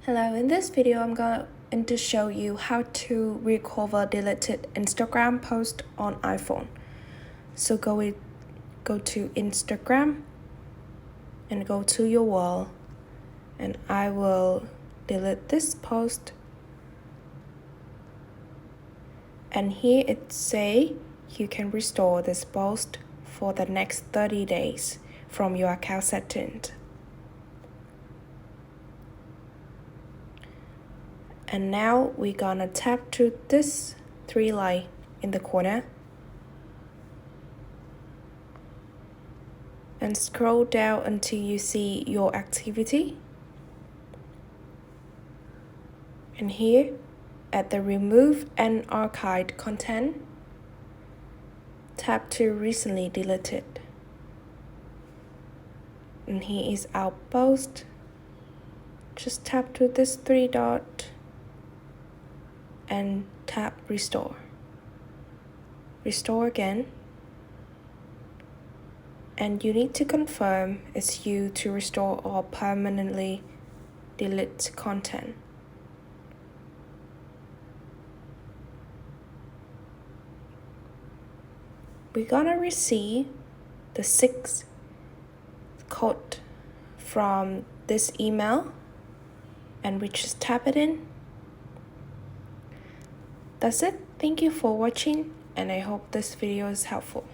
Hello, in this video I'm going to show you how to recover deleted Instagram post on iPhone. So go to Instagram and go to your wall, and I will delete this post. And here it say you can restore this post for the next 30 days from your account settings. And now we're gonna tap to this three line in the corner and scroll down until you see your activity. And here at the remove and archive content, tap to recently deleted. And here is our post. Just tap to this three dot and tap restore. Restore again. And you need to confirm it's you to restore or permanently delete content. We're gonna receive the 6th code from this email, and we just tap it in. That's it. Thank you for watching, and I hope this video is helpful.